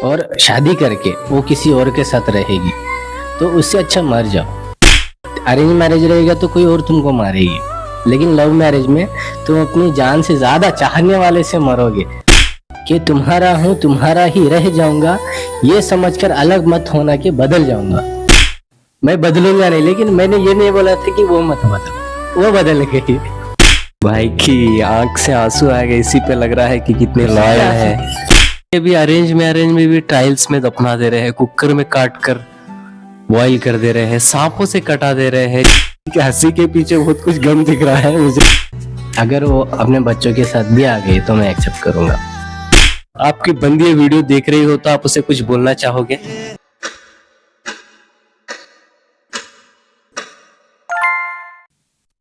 और शादी करके वो किसी और के साथ रहेगी, तो उससे अच्छा मर जाओ। अरेंज मैरिज रहेगा तो कोई और तुमको मारेगी, लेकिन लव मैरिज में तुम अपनी जान से ज्यादा चाहने वाले से मरोगे कि तुम्हारा हूँ, तुम्हारा ही रह जाऊंगा, ये समझकर अलग मत होना कि बदल जाऊंगा। मैं बदलूंगा नहीं, लेकिन मैंने ये नहीं बोला था कि वो मत बदल, वो बदल गई। भाई की आंख से आंसू आ गए, इसी पे लग रहा है कि कितने लॉयल है। ये भी अरेंज में भी टाइल्स में दफना दे रहे हैं, कुकर में काट कर बॉईल कर दे रहे हैं, सांपों से कटा दे रहे हैं। हंसी के पीछे बहुत कुछ गम दिख रहा है मुझे। अगर वो अपने बच्चों के साथ भी आ गई तो मैं एक्सेप्ट करूंगा। आपकी बंदी वीडियो देख रही हो तो आप उसे कुछ बोलना चाहोगे?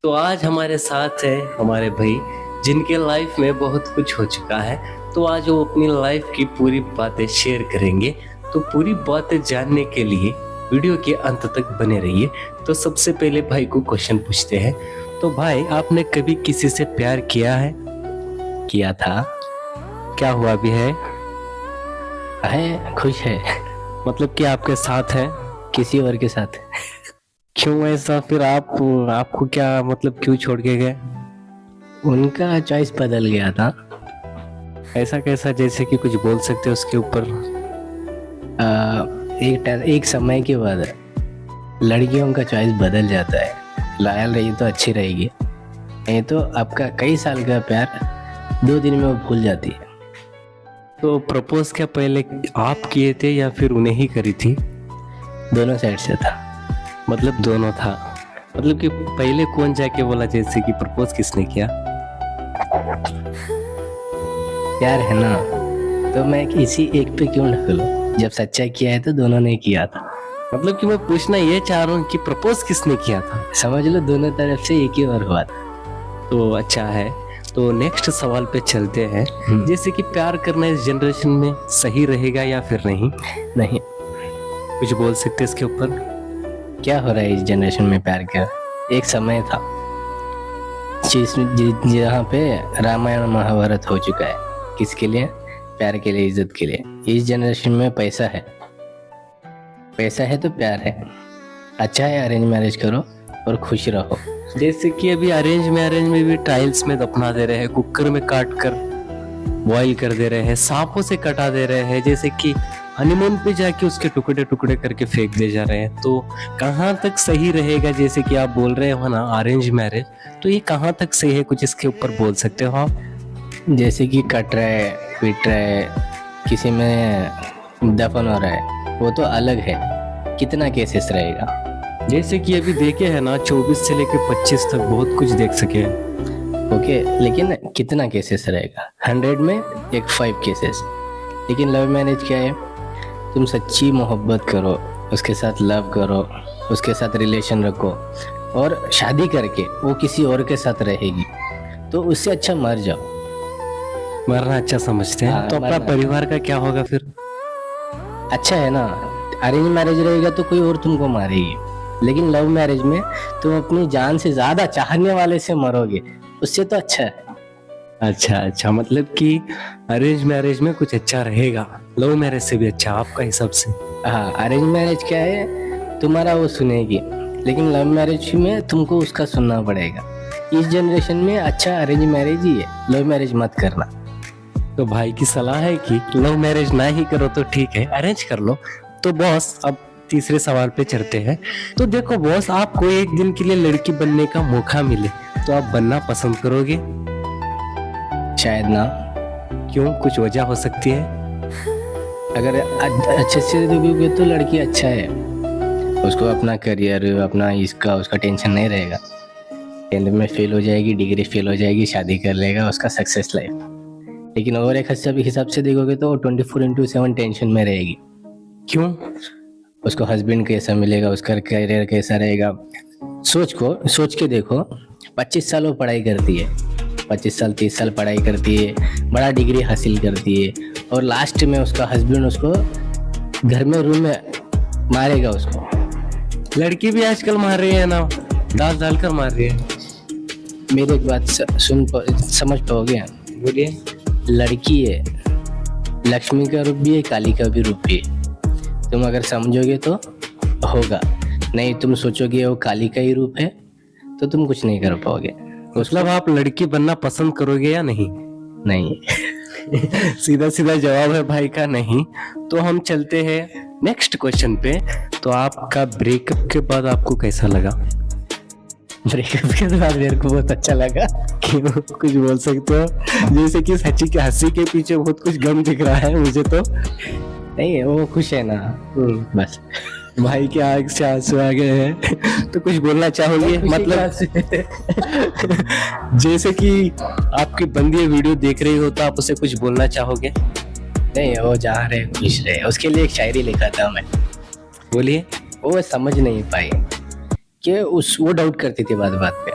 तो आज हमारे साथ है हमारे भाई, जिनके लाइफ में बहुत कुछ हो चुका है। तो आज वो अपनी लाइफ की पूरी बातें शेयर करेंगे। तो पूरी बातें जानने के लिए वीडियो के अंत तक बने रहिए। तो सबसे पहले भाई को क्वेश्चन पूछते हैं। तो भाई, आपने कभी किसी से प्यार किया है? किया था। क्या हुआ भी है? खुश है। मतलब कि आपके साथ है? किसी और के साथ। क्यों ऐसा? फिर आपको क्या मतलब, क्यों छोड़ के गए? उनका चॉइस बदल गया था। ऐसा कैसा? जैसे कि कुछ बोल सकते हो उसके ऊपर? एक समय के बाद लड़कियों का चॉइस बदल जाता है। लॉयल रही तो अच्छी रहेगी, नहीं तो आपका कई साल का प्यार 2 दिन में वो भूल जाती है। तो प्रपोज क्या पहले आप किए थे या फिर उन्हें ही करी थी? दोनों साइड से था। मतलब दोनों था। मतलब कि पहले कौन जाके बोला, जैसे कि प्रपोज किसने किया? प्यार है ना, तो मैं किसी एक पे क्यों ढकलूं? जब सच्चा किया है तो दोनों ने किया था। मतलब कि मैं पूछना ये चाह रहा हूँ कि प्रपोज किसने किया था? समझ लो दोनों तरफ से एक ही और हुआ था। तो अच्छा है। तो नेक्स्ट सवाल पे चलते हैं। जैसे कि प्यार करना इस जनरेशन में सही रहेगा या फिर नहीं? नहीं। कुछ बोल सकते हैं इसके ऊपर? क्या हो रहा है इस जनरेशन में प्यार का? एक समय था जहाँ पे रामायण महाभारत हो चुका है। किसके लिए? प्यार के लिए, इज्जत के लिए। इस जनरेशन में पैसा है, पैसा है तो प्यार है। अच्छा है, अरेंज मैरिज करो और खुश रहो। जैसे कि अभी अरेंज में भी टाइल्स में दफना दे रहे हैं, कुकर में काट कर बॉईल कर दे रहे हैं, सांपों से कटा दे रहे हैं। जैसे कि हनीमून पे जाके उसके टुकड़े टुकड़े करके फेंक दे जा रहे हैं। तो कहाँ तक सही रहेगा? जैसे कि आप बोल रहे हो ना अरेंज मैरिज, तो ये कहाँ तक सही है? कुछ इसके ऊपर बोल सकते हो आप? जैसे कि कट रहा है, पीट रहा है, किसी में दफन हो रहा है, वो तो अलग है। कितना केसेस रहेगा? जैसे कि अभी देखे है ना, 24 से लेकर 25 तक बहुत कुछ देख सके हैं। ओके, लेकिन कितना केसेस रहेगा? 100 में एक 5 केसेस। लेकिन लव मैरिज क्या है? तुम सच्ची मोहब्बत करो, उसके साथ लव करो, उसके साथ रिलेशन रखो, और शादी करके वो किसी और के साथ रहेगी, तो उससे अच्छा मर जाओ। मरना अच्छा समझते हैं? हाँ, तो अपना परिवार का क्या होगा फिर? अच्छा है ना, अरेंज मैरिज रहेगा तो कोई और तुमको मारेगी, लेकिन लव मैरिज में तुम अपनी जान से ज्यादा चाहने वाले से मरोगे, उससे तो अच्छा है। अच्छा, मतलब कि अरेंज मैरिज में कुछ अच्छा रहेगा, लव मैरिज से भी अच्छा आपका हिसाब से? हाँ, अरेंज मैरिज क्या है, तुम्हारा वो सुनेगी, लेकिन लव मैरिज में तुमको उसका सुनना पड़ेगा। इस जनरेशन में अच्छा अरेंज मैरिज ही है, लव मैरिज मत करना। तो भाई की सलाह है कि लव मैरिज ना ही करो तो ठीक है, अरेंज कर लो। तो बॉस, अब तीसरे सवाल पे चलते हैं। तो देखो बॉस, आपको एक दिन के लिए लड़की बनने का मौका मिले तो आप बनना पसंद करोगे? शायद ना। क्यों? कुछ वजह हो सकती है? अगर अच्छे से देखोगे तो लड़की अच्छा है, उसको अपना करियर, अपना इसका उसका टेंशन नहीं रहेगा। 10th में फेल हो जाएगी, डिग्री फेल हो जाएगी, शादी कर लेगा, उसका सक्सेस लाइफ। लेकिन और एक हिसाब से देखोगे तो 24/7 टेंशन में रहेगी। क्यों? उसको हस्बैंड कैसा मिलेगा, उसका करियर कैसा रहेगा। सोच के देखो, 25 साल वो पढ़ाई करती है, 25 साल 30 साल पढ़ाई करती है, बड़ा डिग्री हासिल करती है, और लास्ट में उसका हस्बैंड उसको घर में रूम में मारेगा उसको। लड़की भी आजकल मार रही है ना, दाल डालकर मार रही है। मेरी एक बात समझ पाओगे? बोलिए। लड़की है, लक्ष्मी का रूप भी है, काली का भी रूप भी है। तुम अगर समझोगे तो होगा, नहीं तुम सोचोगे वो काली का ही रूप है तो तुम कुछ नहीं कर पाओगे। मतलब आप लड़की बनना पसंद करोगे या नहीं? नहीं। सीधा सीधा जवाब है भाई का नहीं। तो हम चलते हैं नेक्स्ट क्वेश्चन पे। तो आपका ब्रेकअप के बाद आपको कैसा लगा? ब्रेकअप के बाद मेरे को बहुत अच्छा लगा। क्यों, कुछ बोल सकते हो? जैसे कि सची के हंसी के पीछे बहुत कुछ गम दिख रहा है मुझे तो। नहीं वो खुश है ना, बस। भाई के आंख से आंसू आ गए हैं। तो कुछ बोलना चाहोगे? मतलब जैसे कि आपकी बंदी वीडियो देख रही हो तो आप उसे कुछ बोलना चाहोगे? नहीं वो जहाँ रहे खुश रहे, उसके लिए एक शायरी लिखा था मैं। बोलिए। वो समझ नहीं पाई कि वो डाउट करती थी बात बात पे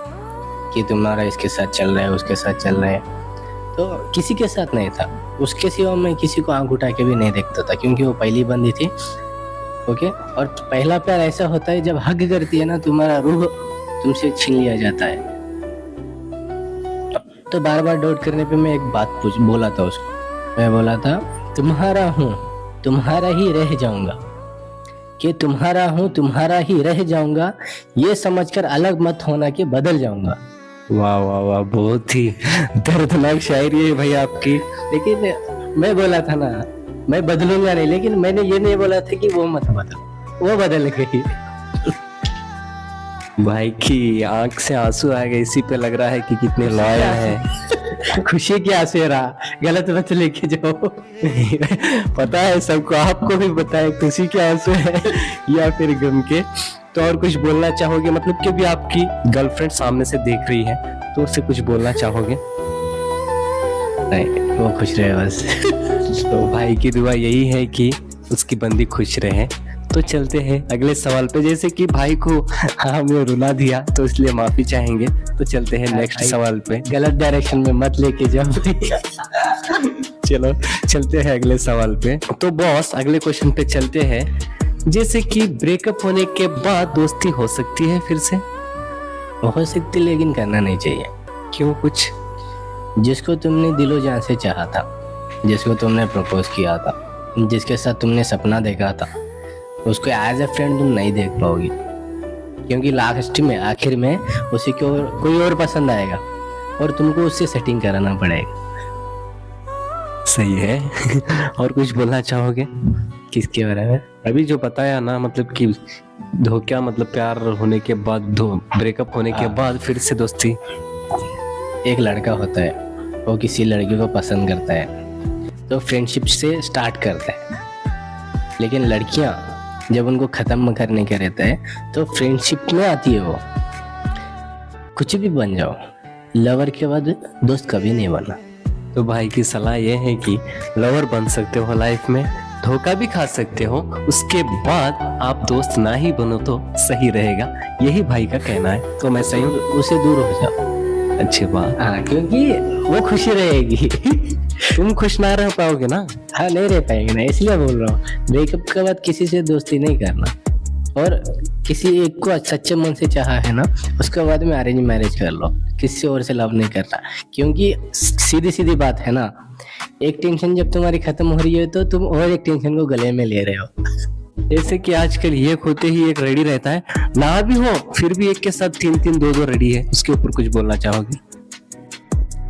कि तुम्हारा इसके साथ चल रहा है, उसके साथ चल रहा है। तो किसी के साथ नहीं था, उसके सिवा मैं किसी को आंख उठा के भी नहीं देखता था, क्योंकि वो पहली बंदी थी। ओके, और पहला प्यार ऐसा होता है जब हग करती है ना, तुम्हारा रूह तुमसे छीन लिया जाता है। तो बार बार डाउट करने पे मैं एक बात बोला था उसको। मैं बोला था तुम्हारा हूँ तुम्हारा ही रह जाऊंगा, कि तुम्हारा हूँ तुम्हारा ही रह जाऊंगा, ये समझकर अलग मत होना कि बदल जाऊंगा। वाह वाह वाह, बहुत ही दर्दनाक शायरी है भाई आपकी। लेकिन मैं बोला था ना मैं बदलूंगा नहीं, लेकिन मैंने ये नहीं बोला था कि वो मत बदलो, वो बदल गई। भाई की आंख से आंसू आ गए, इसी पे लग रहा है कि कितने लॉयल है। खुशी की आंसू रहा, गलत मत लेके जाओ। पता है सबको, आपको भी पता है खुशी के आंसू है या फिर गम के। तो और कुछ बोलना चाहोगे? मतलब कि भी आपकी गर्लफ्रेंड सामने से देख रही है तो उससे कुछ बोलना चाहोगे? नहीं वो खुश रहे बस। तो भाई की दुआ यही है कि उसकी बंदी खुश रहे। तो चलते हैं अगले सवाल पे। जैसे कि भाई को हमने रुला दिया तो इसलिए माफी चाहेंगे। तो चलते हैं नेक्स्ट सवाल पे। गलत डायरेक्शन में मत लेके जाओ। चलो चलते हैं अगले सवाल पे। तो बॉस अगले क्वेश्चन पे चलते हैं। जैसे कि ब्रेकअप होने के बाद दोस्ती हो सकती है फिर से? हो सकती, लेकिन करना नहीं चाहिए। क्यों? कुछ जिसको तुमने दिलो जान से चाहा था, जिसको तुमने प्रपोज किया था, जिसके साथ तुमने सपना देखा था, उसको एज ए फ्रेंड तुम नहीं देख पाओगे, क्योंकि लास्ट में आखिर में उसी को कोई और पसंद आएगा और तुमको उससे सेटिंग कराना पड़ेगा। सही है। और कुछ बोलना चाहोगे? किसके बारे में? अभी जो बताया ना, मतलब कि धोखा, मतलब प्यार होने के बाद, ब्रेकअप होने के बाद फिर से दोस्ती। एक लड़का होता है, वो किसी लड़की को पसंद करता है तो फ्रेंडशिप से स्टार्ट करता है, लेकिन लड़कियां जब उनको ख़त्म करने का रहता है तो फ्रेंडशिप में आती है। वो कुछ भी बन जाओ, लवर के बाद दोस्त कभी नहीं बनना। तो भाई की सलाह ये है कि लवर बन सकते हो लाइफ में, धोखा भी खा सकते हो, उसके बाद आप दोस्त ना ही बनो तो सही रहेगा, यही भाई का कहना है। तो मैं सही हूँ? उससे दूर हो जाओ। अच्छी बात। हाँ, क्योंकि वो खुशी रहेगी। तुम खुश ना रह पाओगे ना। हाँ, नहीं रह पाएंगे ना, इसलिए बोल रहा हूँ ब्रेकअप के बाद किसी से दोस्ती नहीं करना। और किसी एक को सच्चे मन से चाहा है ना, उसके बाद में अरेंज मैरिज कर लो, किसी और से लव नहीं करना। क्योंकि सीधी सीधी बात है ना, एक टेंशन जब तुम्हारी खत्म हो रही है तो तुम और एक टेंशन को गले में ले रहे हो। जैसे कि आजकल ये होते ही एक रेडी रहता है, ना भी हो फिर भी एक के साथ 3-3 2-2 रेडी है। उसके ऊपर कुछ बोलना चाहोगे?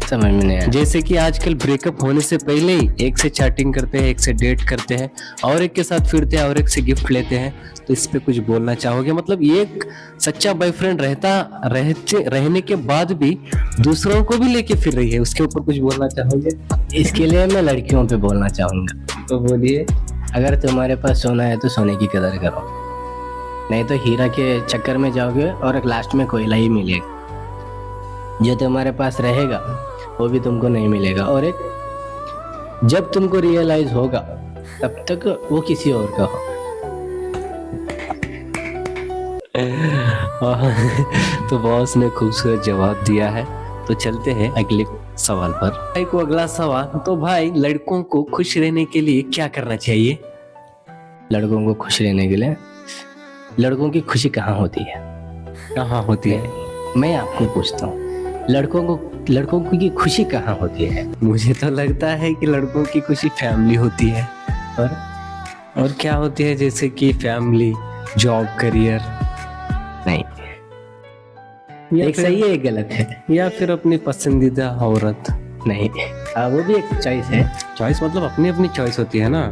समझ में नहीं आया। जैसे कि आजकल ब्रेकअप होने से पहले ही एक से चैटिंग करते हैं, एक से डेट करते हैं, और एक के साथ फिरते हैं, और एक से गिफ्ट लेते हैं। तो इस पे कुछ बोलना चाहोगे? मतलब एक सच्चा बॉयफ्रेंड रहने के बाद भी दूसरों को भी लेके फिर रही है, उसके ऊपर कुछ बोलना चाहोगे? इसके लिए मैं लड़कियों पे बोलना चाहूंगा। तो बोलिए। अगर तुम्हारे पास सोना है तो सोने की कदर करो, नहीं तो हीरा के चक्कर में जाओगे और लास्ट में कोयला ही मिलेगा। जो तुम्हारे पास रहेगा वो भी तुमको नहीं मिलेगा, और एक जब तुमको रियलाइज होगा तब तक वो किसी और का हो। तो बॉस ने खूबसूरत जवाब दिया है। तो चलते हैं अगले सवाल पर। भाई को अगला सवाल। तो भाई लड़कों को खुश रहने के लिए क्या करना चाहिए? लड़कों को खुश रहने के लिए, लड़कों की खुशी कहाँ होती है? कहाँ होती है? मैं आपको पूछता हूँ, लड़कों की खुशी कहाँ होती है? मुझे तो लगता है कि लड़कों की खुशी फैमिली होती है। और क्या होती है, जैसे कि फैमिली, जॉब, करियर। नहीं, एक सही है एक गलत है। या फिर अपनी पसंदीदा औरत। नहीं, वो भी एक चॉइस है। चॉइस मतलब अपनी अपनी चॉइस होती है ना।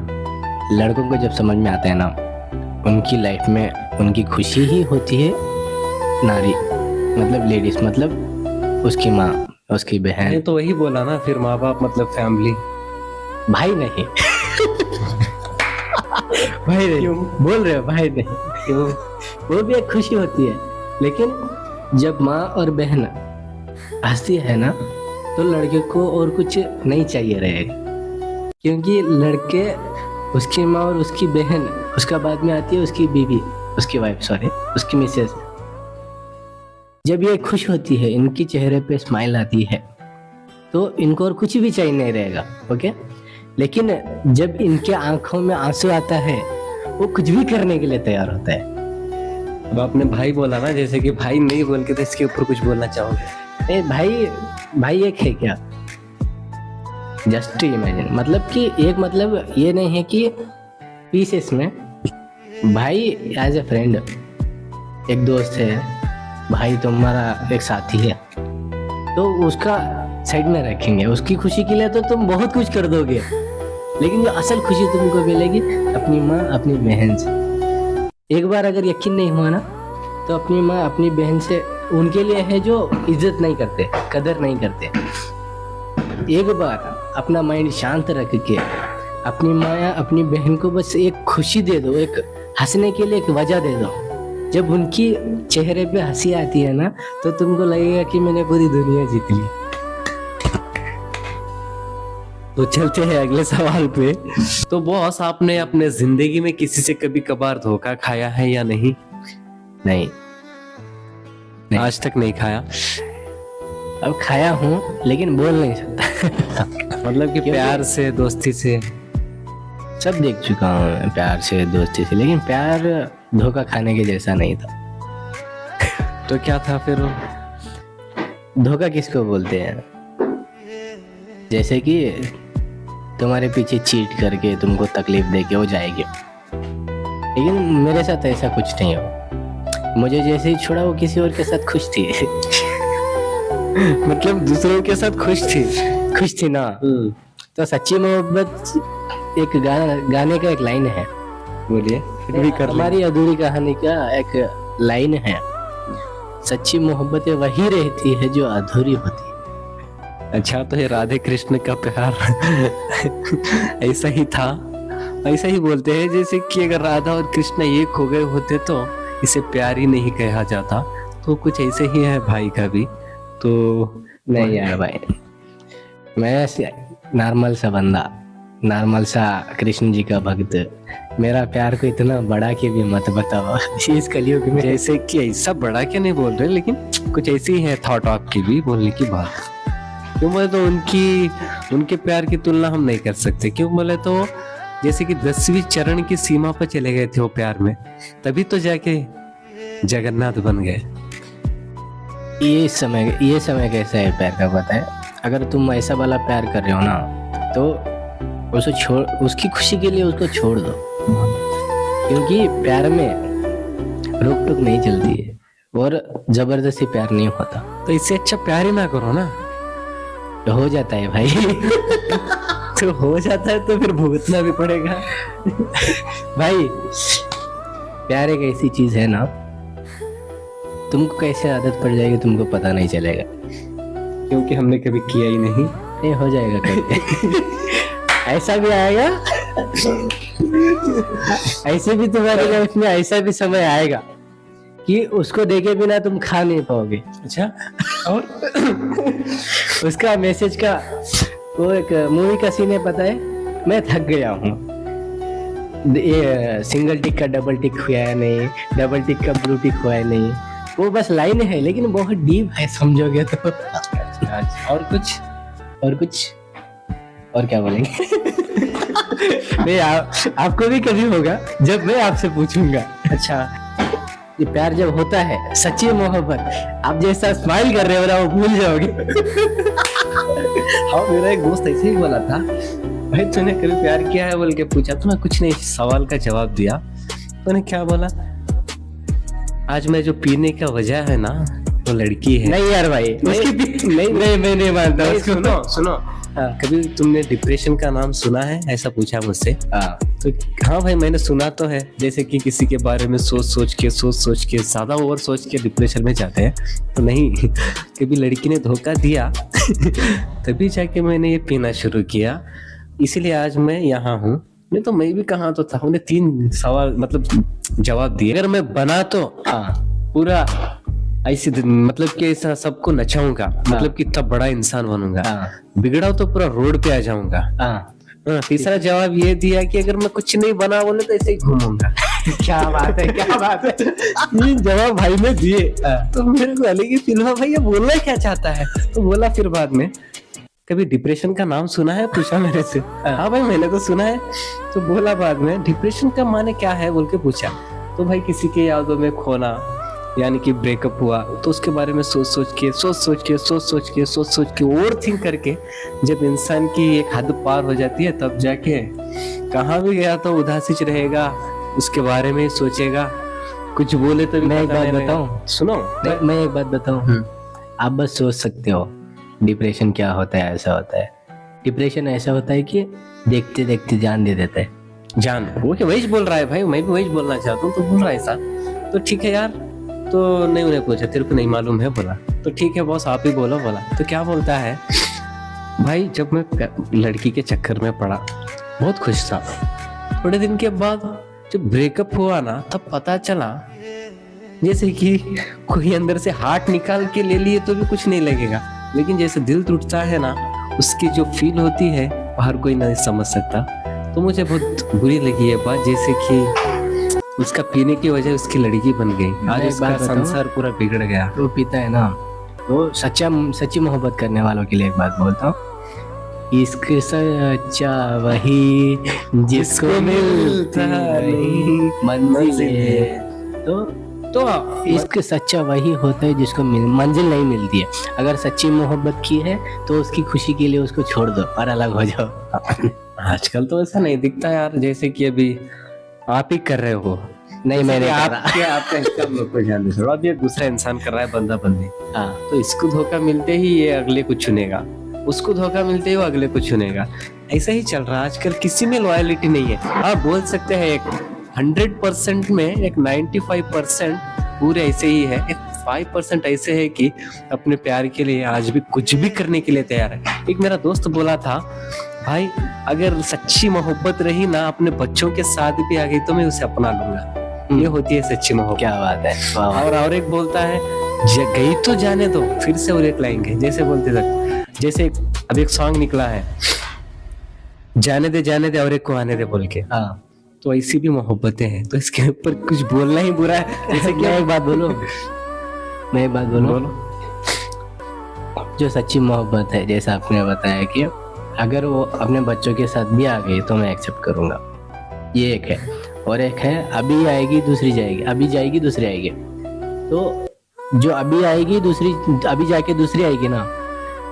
लड़कों को जब समझ में आता है ना, उनकी लाइफ में उनकी खुशी ही होती है नारी, मतलब लेडीज, मतलब उसकी माँ, उसकी बहन। मैंने तो वही बोला ना, फिर माँ बाप मतलब फैमिली। भाई नहीं भाई नहीं, क्यों बोल रहे हो भाई नहीं? क्यों? वो भी एक खुशी होती है, लेकिन जब माँ और बहन हंसती है ना, तो लड़के को और कुछ नहीं चाहिए रहेगा, क्योंकि लड़के, उसकी माँ और उसकी बहन, उसका बाद में आती है उसकी बीवी, उसकी वाइफ, सॉरी, उसकी मिसेस। जब ये खुश होती है, इनकी चेहरे पे स्माइल आती है, तो इनको और कुछ भी चाहिए नहीं रहेगा। ओके, लेकिन जब इनके आंखों में आंसू आता है, वो कुछ भी करने के लिए तैयार होता है। अब आपने भाई बोला ना, जैसे कि भाई नहीं बोल के तो इसके ऊपर कुछ बोलना चाहोगे? ए भाई एक है क्या? जस्ट इमेजिन, मतलब कि एक, मतलब ये नहीं है कि पीसेस में भाई एज ए फ्रेंड, एक दोस्त है भाई, तुम्हारा एक साथी है, तो उसका साइड में रखेंगे। उसकी खुशी के लिए तो तुम बहुत कुछ कर दोगे, लेकिन जो असल खुशी तुमको मिलेगी अपनी माँ, अपनी बहन से। एक बार अगर यकीन नहीं हुआ ना, तो अपनी माँ, अपनी बहन से, उनके लिए है जो इज्जत नहीं करते, कदर नहीं करते। एक बार अपना माइंड शांत रख के अपनी माँ या अपनी बहन को बस एक खुशी दे दो, एक हंसने के लिए एक वजह दे दो। जब उनकी चेहरे पे हंसी आती है ना, तो तुमको लगेगा कि मैंने पूरी दुनिया जीत ली। तो चलते हैं अगले सवाल पे। तो बॉस, आपने अपने जिंदगी में किसी से कभी कभार धोखा खाया है या नहीं? नहीं, आज तक नहीं खाया? अब खाया हूँ लेकिन बोल नहीं सकता मतलब कि प्यार से, दोस्ती से? सब देख चुका हूँ, प्यार से, दोस्ती से, लेकिन प्यार धोखा खाने के जैसा नहीं था। तो क्या था फिर? धोखा किसको बोलते हैं? जैसे कि तुम्हारे पीछे चीट करके तुमको तकलीफ दे के हो जाएगी, लेकिन मेरे साथ ऐसा कुछ नहीं हो। मुझे जैसे ही छोड़ा, वो किसी और के साथ खुश थी मतलब दूसरों के साथ खुश थी ना। तो सच्ची मोहब्बत एक गाने का एक लाइन है, बोलिए, फिर भी कर हमारी अधूरी कहानी का एक लाइन है, सच्ची मोहब्बत वही रहती है जो अधूरी होती है। अच्छा, तो ये राधे कृष्ण का प्यार ऐसा ही था? ऐसा ही बोलते हैं जैसे कि अगर राधा और कृष्ण एक हो गए होते तो इसे प्यार ही नहीं कहा जाता। तो कुछ ऐसे ही है भाई का भी। तो नहीं यार भाई, मैं नॉर्मल सा बंदा, नॉर्मल सा कृष्ण जी का भक्त। मेरा प्यार को इतना बड़ा के भी मत बताओ इस कलयुग में। जैसे कि ऐसा बड़ा क्या नहीं बोल रहे, लेकिन कुछ ऐसी ही है थॉट आपकी भी बोलने की बात। क्यों बोले तो उनके प्यार की तुलना हम नहीं कर सकते। क्यों बोले तो जैसे कि 10वीं चरण की सीमा पर चले गए थे वो प्यार में, तभी तो जाके जगन्नाथ बन गए। ये समय कैसा है प्यार का, पता है? अगर तुम ऐसा वाला प्यार कर रहे हो ना, तो उसे छोड़, उसकी खुशी के लिए उसको छोड़ दो, क्योंकि प्यार में रोक टोक नहीं चलती है और जबरदस्ती प्यार नहीं होता। तो इससे अच्छा प्यार ही ना करो ना। तो हो जाता है भाई तो हो जाता है तो फिर भुगतना भी पड़ेगा भाई। प्यार एक ऐसी चीज है ना, तुमको कैसे आदत पड़ जाएगी तुमको पता नहीं चलेगा, क्योंकि हमने कभी किया ही नहीं। नहीं, हो जाएगा कभी ऐसा भी आएगा ऐसे भी तुम्हारी लाइफ में ऐसा भी समय आएगा कि उसको देखे बिना तुम खा नहीं पाओगे। अच्छा, और उसका मैसेज का वो एक मूवी का सीन है, पता है? मैं थक गया हूँ, ये सिंगल टिक का डबल टिक हुआ है नहीं, डबल टिक का ब्लू टिक हुआ है नहीं। वो बस लाइन है, लेकिन बहुत डीप है, समझोगे तो। और कुछ और क्या बोलेंगे नहीं, आपको भी कभी होगा जब मैं आपसे पूछूंगा। अच्छा, ये प्यार जब होता है सच्ची मोहब्बत, आप जैसा स्माइल कर रहे हो ना वो भूल जाओगे। हाँ, मेरा एक दोस्त ऐसे ही बोला था, भाई तूने कभी प्यार किया है बोल के पूछा, तो मैं कुछ नहीं सवाल का जवाब दिया। तूने क्या बोला, आज मैं जो पीने का वजह है ना वो लड़की है। नहीं यार भाई, नहीं मैं नहीं मानता नहीं, उसको। सुनो सुनो, कभी तुमने डिप्रेशन का नाम सुना है, ऐसा पूछा मुझसे। तो हाँ भाई मैंने सुना तो है, जैसे कि किसी के बारे में सोच सोच के ज्यादा ओवर सोच के डिप्रेशन में जाते हैं, तो नहीं कभी लड़की ने धोखा दिया तभी जाके मैंने ये पीना शुरू किया, इसीलिए आज मैं यहाँ हूँ। नहीं तो मैं भी कहाँ तो था। उन्हें 3 सवाल मतलब जवाब दिए। अगर मैं बना तो पूरा ऐसे मतलब कि ऐसा सबको नचाऊंगा, मतलब कि तब बड़ा इंसान बनूंगा। बिगड़ा तो पूरा रोड पे आ जाऊंगा। तीसरा जवाब ये दिया कि अगर मैं कुछ नहीं बना बोले तो ऐसे ही घूमूंगा। क्या बात है, क्या बात है। 3 जवाब भाई ने दिए, तो मेरे को अलग ही फील हुआ, भाई ये बोलना क्या चाहता है। तो बोला फिर बाद में, कभी डिप्रेशन का नाम सुना है, पूछा मेरे से। हाँ भाई मैंने तो सुना है। तो बोला बाद में डिप्रेशन का माने क्या है बोल के पूछा, तो भाई किसी के यादों में खोना, यानी कि ब्रेकअप हुआ तो उसके बारे में सोच सोच के ओवर थिंक करके जब इंसान की एक हद पार हो जाती है, तब जाके कहाँ भी गया तो उदासी रहेगा, उसके बारे में सोचेगा। कुछ बोले तो मैं एक बात बताऊं, सुनो मैं एक बात बताऊं, आप बस सोच सकते हो डिप्रेशन क्या होता है। ऐसा होता है, डिप्रेशन ऐसा होता है कि देखते देखते जान दे देता है। जान वो क्या वही बोल रहा है भाई, मैं भी वही बोलना चाहता हूँ। तो बोल रहा है ऐसा, तो ठीक है यार। तो नहीं, उन्हें पूछा तेरे को नहीं मालूम है, बोला तो ठीक है बॉस आप ही बोलो। बोला तो क्या बोलता है, भाई जब मैं लड़की के चक्कर में पड़ा बहुत खुश था, थोड़े दिन के बाद जब ब्रेकअप हुआ ना तब पता चला जैसे कि कोई अंदर से हार्ट निकाल के ले लिए तो भी कुछ नहीं लगेगा, लेकिन जैसे दिल टूटता है ना उसकी जो फील होती है हर कोई नहीं समझ सकता। तो मुझे बहुत बुरी लगी ये बात, जैसे कि उसका पीने की वजह उसकी लड़की बन गई, आज उसका संसार पूरा बिगड़ गया। तो पीता है ना, तो सच्ची मोहब्बत करने वालों के लिए एक बात बोलता हूँ, इश्क सच्चा वही जिसको मिलता नहीं मंजिल। तो इश्क सच्चा वही होता है जिसको मंजिल नहीं मिलती है। अगर सच्ची मोहब्बत की है तो उसकी खुशी के लिए उसको छोड़ दो और अलग हो जाओ। आजकल तो ऐसा नहीं दिखता यार, जैसे कि अभी आप ही कर रहे हो। नहीं मैंने आपका इसका लोग को ध्यान दे, अब ये दूसरा इंसान कर रहा है बंदा बंदी। तो इसको धोखा मिलते ही ये अगले को चुनेगा, उसको धोखा मिलते ही वो अगले को चुनेगा। ऐसा ही चल रहा है आजकल, किसी में लॉयलिटी नहीं है। आप बोल सकते हैं एक 100% में एक 95% पूरे ऐसे ही है, एक 5% ऐसे है कि अपने प्यार के लिए आज भी कुछ भी करने के लिए तैयार है। एक मेरा दोस्त बोला था, भाई अगर सच्ची मोहब्बत रही ना अपने बच्चों के साथ भी आ गई तो मैं उसे अपना लूंगा। ये होती है सच्ची मोहब्बत। क्या बात है। और एक बोलता है गई तो जाने दो फिर से और एक लाएंगे, जैसे बोलते थे, जैसे अब एक सॉन्ग निकला है जाने दे और एक को आने दे बोल के। तो ऐसी भी मोहब्बतें हैं, तो इसके ऊपर कुछ बोलना ही बुरा है। जैसे कि मैं एक बात बोलूं, जो सच्ची मोहब्बत है, जैसा आपने बताया कि अगर वो अपने बच्चों के साथ भी आ गई तो मैं एक्सेप्ट करूंगा, ये एक है। और एक है अभी आएगी दूसरी जाएगी, अभी जाएगी दूसरी आएगी। तो जो अभी आएगी दूसरी, अभी जाके दूसरी आएगी ना,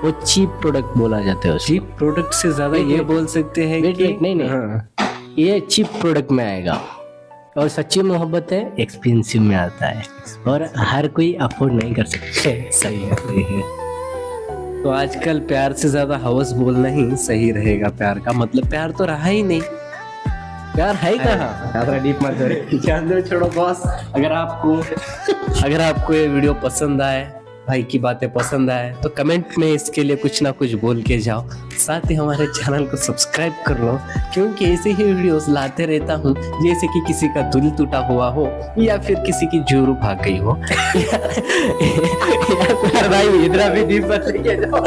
वो चीप प्रोडक्ट बोला जाता है। चीप प्रोडक्ट से ज्यादा ये बोल सकते हैं कि नहीं, ये चीप प्रोडक्ट में आएगा। और सच्ची मोहब्बत है एक्सपेंसिव में आता है और हर कोई अफोर्ड नहीं कर सकते। सही है। तो आजकल प्यार से ज्यादा हवस बोलना ही सही रहेगा। प्यार का मतलब प्यार तो रहा ही नहीं, प्यार है ही कहाँ। डीप मत करो, छोड़ो बॉस। अगर आपको ये वीडियो पसंद आए, भाई की बातें पसंद आए, तो कमेंट में इसके लिए कुछ ना कुछ बोल के जाओ। साथ ही हमारे चैनल को सब्सक्राइब कर लो, क्योंकि ऐसे ही वीडियोस लाते रहता हूँ, जैसे कि किसी का दिल टूटा हुआ हो या फिर किसी की जोरू भाग गई हो या भाई इधर भी डीप मत लेके जाओ,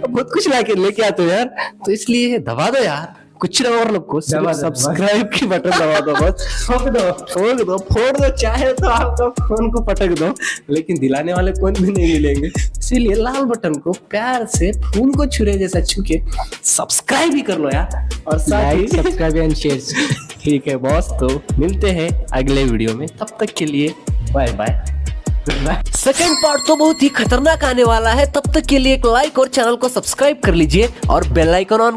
बहुत कुछ लेके आते हो यार। तो इसलिए दबा दो यार, कुछ ना और लोग को सब्सक्राइब की बटन दबा दो, बस फोड़ दो, चाहे तो आपका फोन को पटक दो, लेकिन दिलाने वाले कोई भी नहीं मिलेंगे। इसीलिए लाल बटन को प्यार से फूल को छुरे जैसा छू के सब्सक्राइब भी कर लो यार, और साथ ही सब्सक्राइब एंड शेयर। ठीक है बॉस, तो मिलते हैं अगले वीडियो में, तब तक के लिए बाय बाय। सेकंड पार्ट तो बहुत ही खतरनाक आने वाला है, तब तक के लिए एक लाइक और चैनल को सब्सक्राइब कर लीजिए और बेल आइकन ऑन